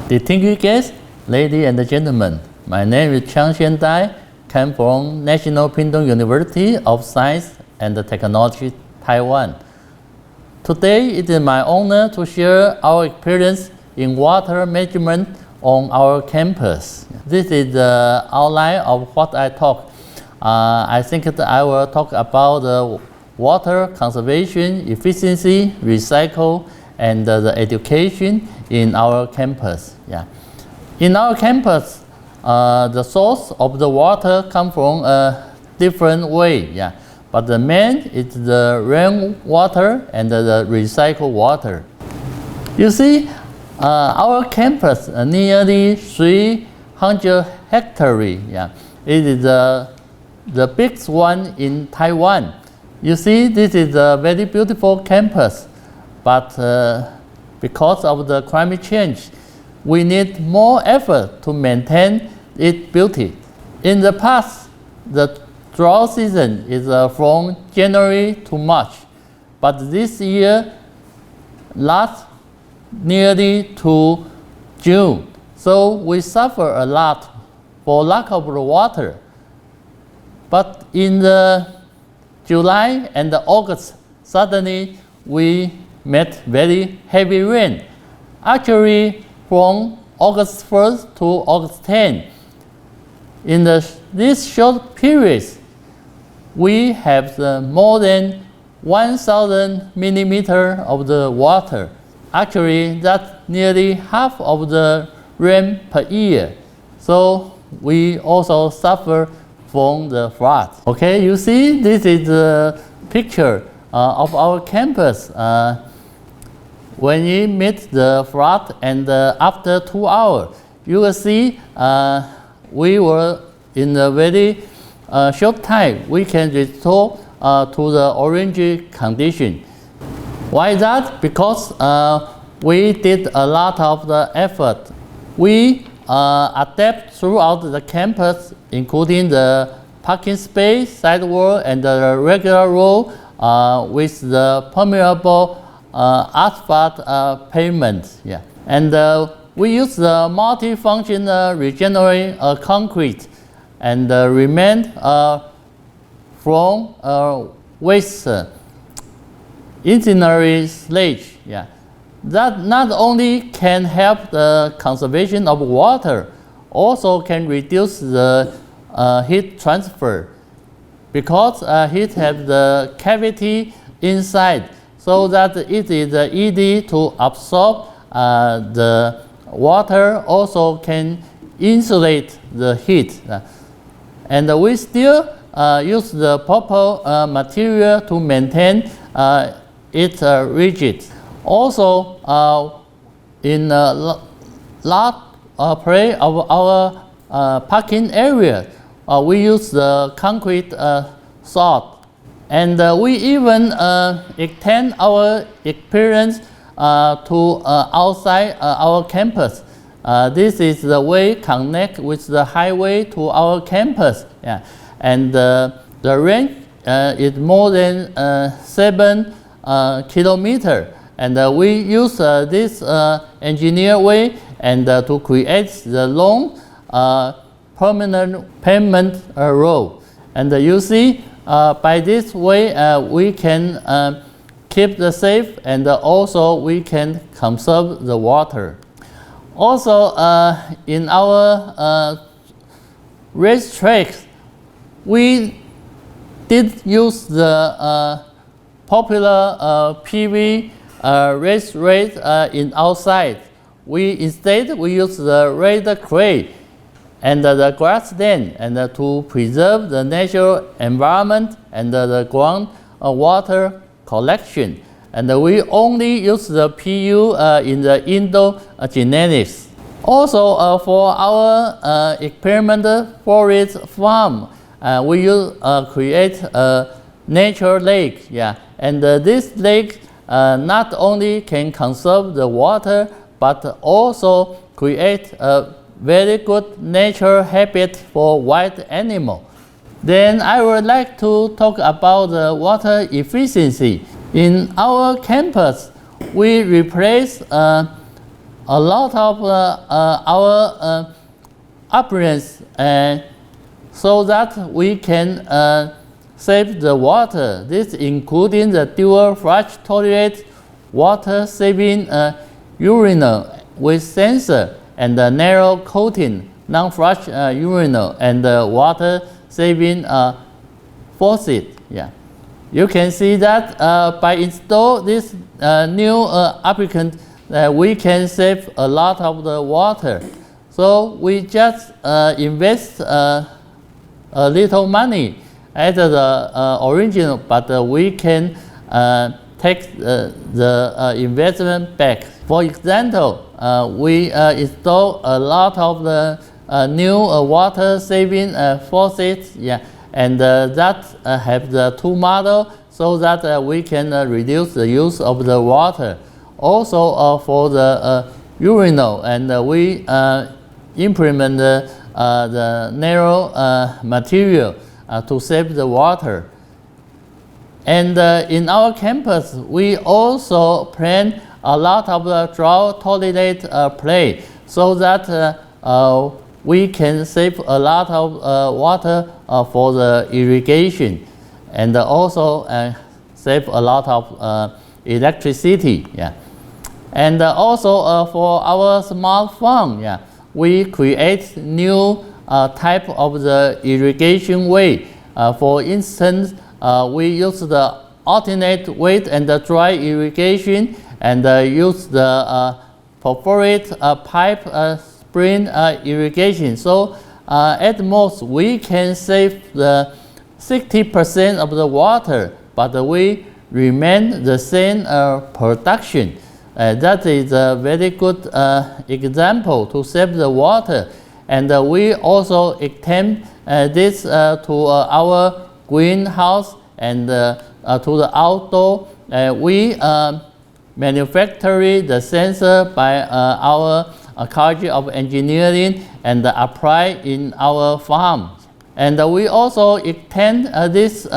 Distinguished guests, ladies and gentlemen, my name is Chang-Hsien Tai, came from National Pingtung University of Science and Technology, Taiwan. Today, it is my honor to share our experience in water management on our campus. This is the outline of what I talk. I think that I will talk about the water conservation, efficiency, recycle, and the education in our campus. In our campus, the source of the water comes from a different way. But the main is the rainwater and the recycled water. You see, our campus nearly 300 hectares. It is the biggest one in Taiwan. You see, this is a very beautiful campus, but because of the climate change, we need more effort to maintain its beauty. In the past, the drought season is from January to March, but this year lasts nearly to June. So we suffer a lot for lack of water. But in the July and August, suddenly we met very heavy rain. Actually, from August 1st to August 10th, in this short period, we have more than 1,000 millimeters of the water. Actually, that's nearly half of the rain per year. So we also suffer from the flood. Okay, you see, this is the picture of our campus. When we meet the flood, and after 2 hours, you will see we were in a very short time, we can restore to the orange condition. Why is that? Because we did a lot of the effort. We adapt throughout the campus, including the parking space, sidewalk, and the regular road with the permeable asphalt pavement. And we use the multifunctional regenerate concrete and remain from waste incinerator sludge. That not only can help the conservation of water, also can reduce the heat transfer, because heat has the cavity inside, so that it is easy to absorb the water, also can insulate the heat. And we still use the proper material to maintain it rigid. Also, in a large place of our parking area, we use the concrete salt. And we even extend our experience to outside our campus. This is the way connect with the highway to our campus. And the range is more than 7 kilometers. And we use this engineer way and to create the long permanent pavement road. And you see, by this way, we can keep the safe, and also we can conserve the water. Also, in our racetracks, we did use the popular PV race in outside. Instead we use the red clay and the grassland, and to preserve the natural environment and the ground water collection. And we only use the PU in the indoor genetics. Also, for our experimental forest farm, we create a nature lake. And this lake not only can conserve the water, but also create a very good nature habitat for wild animals. Then I would like to talk about the water efficiency. In our campus, we replace a lot of our appliances so that we can save the water. This including the dual flush toilet, water saving urinal with sensor, and the narrow coating non-flush urinal, and water saving faucet. Yeah. You can see that by install this new applicant, we can save a lot of the water. So we just invest a little money at the original, but we can take the investment back. For example, we install a lot of the new water saving faucets, yeah, and that have the two model so that we can reduce the use of the water. Also for the urinal, and we implement the narrow material to save the water. And in our campus, we also plan a lot of draw toilet play so that we can save a lot of water for the irrigation, and also save a lot of electricity. Yeah. And also for our smartphone, yeah, we create new type of the irrigation way. For instance, we use the alternate wet and the dry irrigation, and use the perforate pipe spring irrigation. So at most we can save the 60% of the water, but we remain the same production. That is a very good example to save the water. And we also extend this to our greenhouse and to the outdoor. We manufacture the sensor by our College of Engineering and apply in our farm. And we also extend this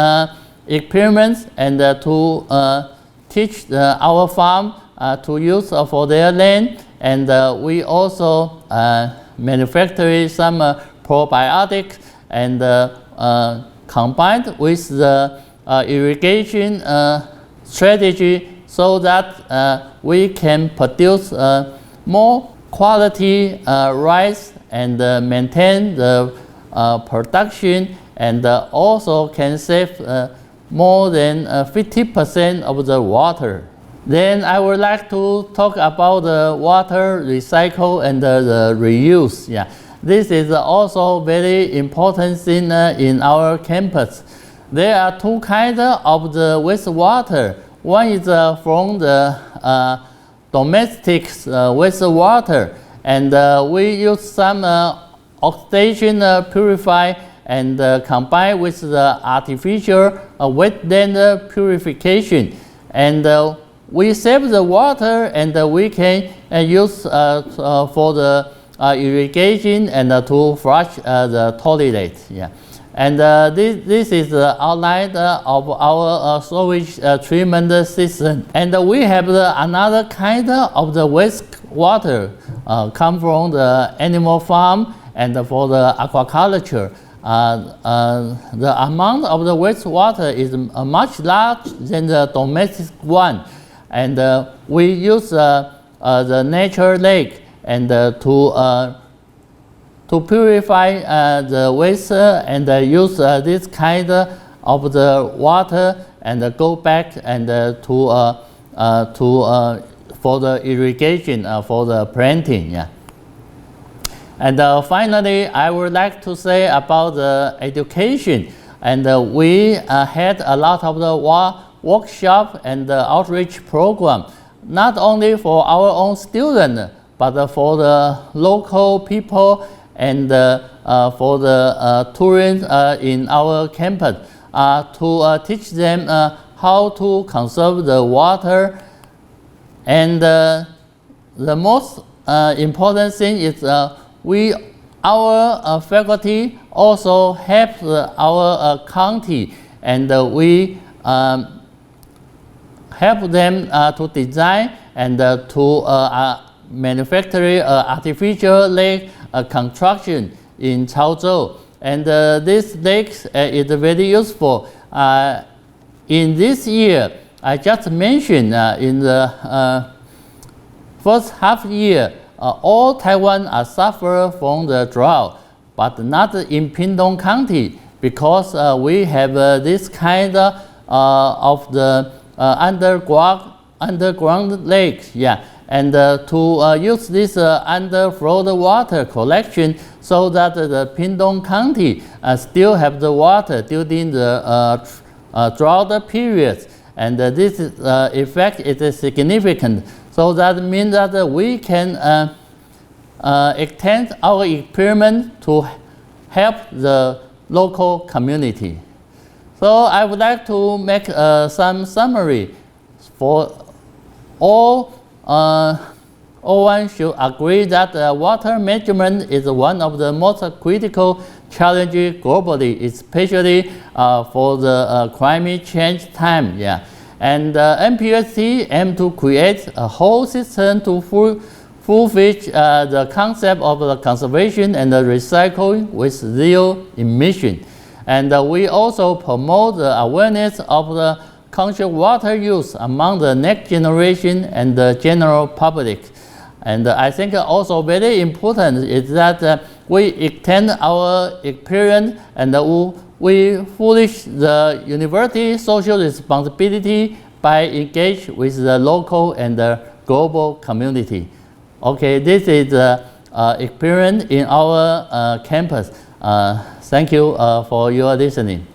experiments and to teach our farm to use for their land. And we also manufacture some probiotics and combined with the irrigation strategy so that we can produce more quality rice and maintain the production, and also can save more than 50% of the water. Then I would like to talk about the water recycle and the reuse. Yeah. This is also very important thing in our campus. There are two kinds of the wastewater. One is from the domestic wastewater, and we use some oxidation purify and combine with the artificial wetland purification. And we save the water, and we can use for the irrigation and to flush the toilet. Yeah. And this is the outline of our sewage treatment system. And we have another kind of the wastewater come from the animal farm and for the aquaculture. The amount of the wastewater is much larger than the domestic one. And we use the nature lake and to purify the waste and use this kind of the water and go back and for the irrigation for the planting. Yeah. And finally, I would like to say about the education. And we had a lot of the workshop and the outreach program, not only for our own students, but for the local people and for the tourists in our campus to teach them how to conserve the water. And the most important thing is our faculty also help our county, and we help them to design and to manufacture artificial lake construction in Chaozhou. And this lake is very useful. In this year, I just mentioned in the first half year, all Taiwan are suffer from the drought, but not in Pingtung County, because we have this kind of the underground lakes, yeah, and to use this underflow water collection so that the Pingtung County still have the water during the drought periods, and this effect is significant. So that means that we can extend our experiment to help the local community. So I would like to make some summary. For all one should agree that water management is one of the most critical challenges globally, especially for the climate change time. Yeah. And NPUST aims to create a whole system to fulfill the concept of the conservation and the recycling with zero emission. And we also promote the awareness of the conscious water use among the next generation and the general public. And I think also very important is that we extend our experience and we fulfill the university social responsibility by engaging with the local and the global community. Okay, this is the experience in our campus. Thank you for your listening.